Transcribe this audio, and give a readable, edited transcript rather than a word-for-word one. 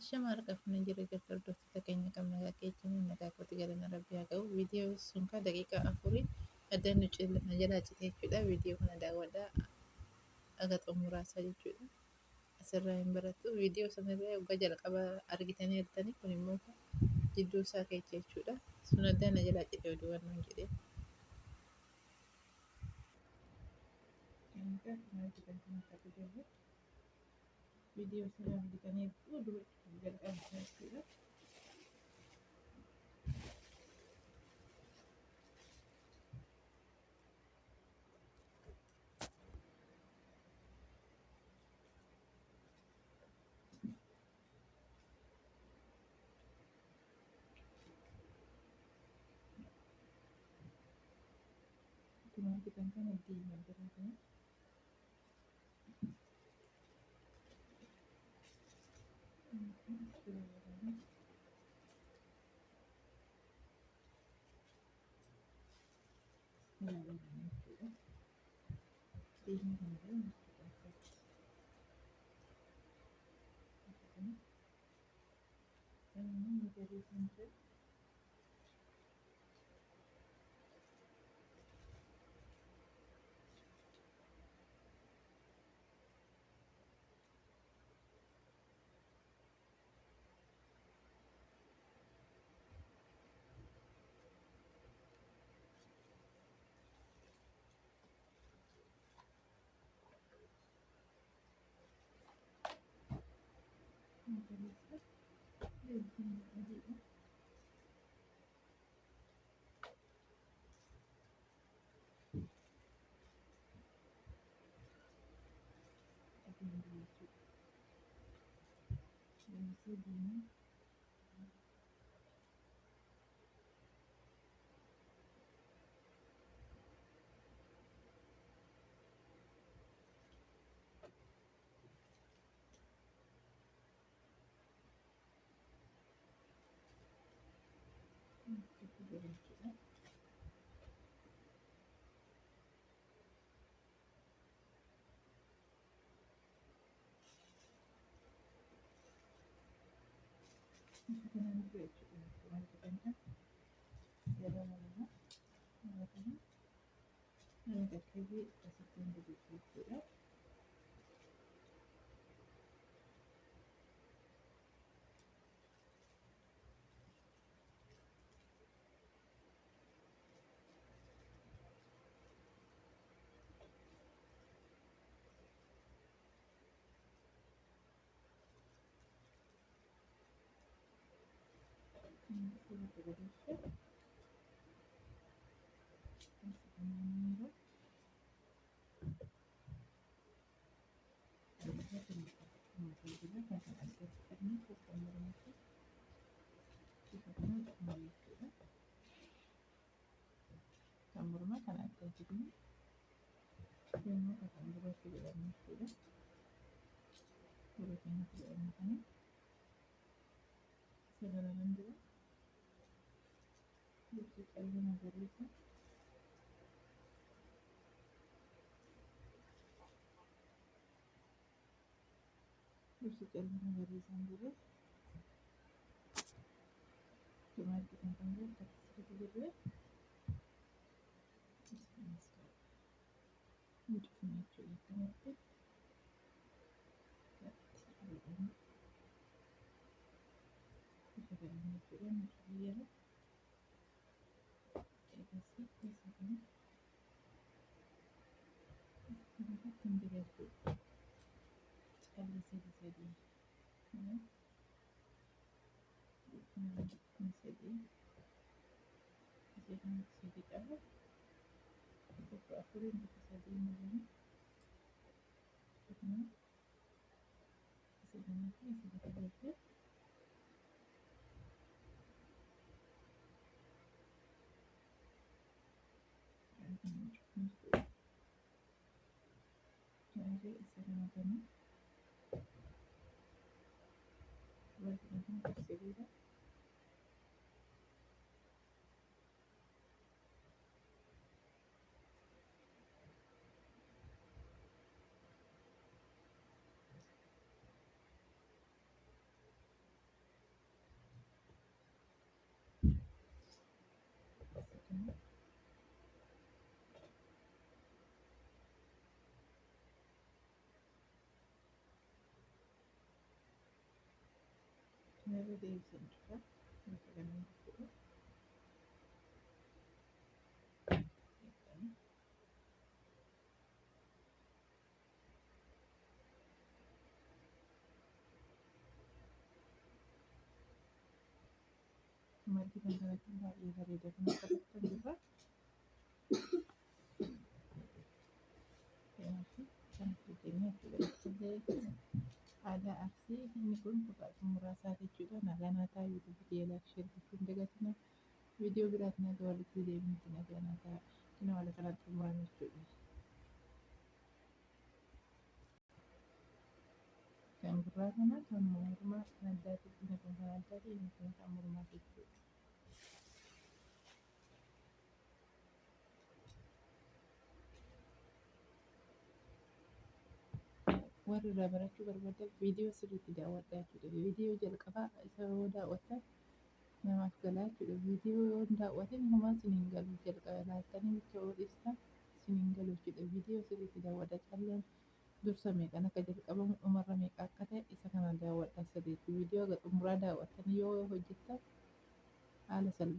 Shamarra qabuun jira jirtu hordoftoota keenya qabna qaqqeechanii nagaa kootti galanii rabbii haa ga'u. Viidiyoo sun kan daqiiqaa afurii addaan nu jalaa cite jechuudha. Viidiyoo kana daawwadhaa aga xumuraasaa jechuudha. Asirraa hin barattu. Viidiyoo sanarraa waggaa jalqaba argitanii jirtanii kun immoo jidduu isaa keessa jechuudha. Sun addaan na jalaa cite oduu waan nuun jedhee. Egaa kana argitan kan akka jirru viidiyoo sana argitanii dura jalqaba jechuudha. Akkuma argitan kana diimaa jira kana. Kan mormaa kan akka jiru yommuu kan duratti jedhamu jechuudha. Suuraa keenyatti jedhamu kana sagalaan dura gosa qalbii magariisa magariisaan dura akkuma argitan kan jiru akkasitti jirre mucufni jechuudha akkanatti bifa galaan jechuudha mucufni jala eegasii keessa kana irratti hin jira jechuudha. Callee sadii kun sadii asii kanatti sadii qaba. Tokko afuriin tokko sadii mul'ani. Akkuma asii kanatti asirratti jirti. Chargee isa kana kana wanti kun qabsiisuudha. Never deebisan dhufa. Bakka kanaan jechuudha. Maddi kan kanatti baay'ee bareeda kan akkasitti jirra. Kanaafuu kan fakkeenyaa jechuudha. Aadaa Arsii inni kun bu'aa muraasaa jechuudha. Nagaa naa ta'a yuutuub keelaaf sheer gochuun dagatina. Viidiyoo biraatiin akka walitti deebinutti nagaa naa ta'a. Kina wala kanatti xumurame jechuudha. Kan biraa kana kan mormaa kan addaati inni kun kan addaati inni kun kan mormaa jechuudha. Warri irraa barachuu barbaadan viidiyoo sirriitti daawwadhaa jechuudha. Viidiyoo jalqabaa isa yoo daawwattan namaaf galaa jechuudha. Viidiyoo yoo hin daawwatin homaa isiniin galu jalqaba laaltanii bicha odeessitan isiniin galu jechuudha. Viidiyoo sirriitti daawwadhaa calleen dursa meeqan akka jalqabamu dhumarra meeqa akka ta'e isa kana daawwadhaa sirriitti. Viidiyoo haga xumuraa daawwattanii yoo hojjettan haala salphaan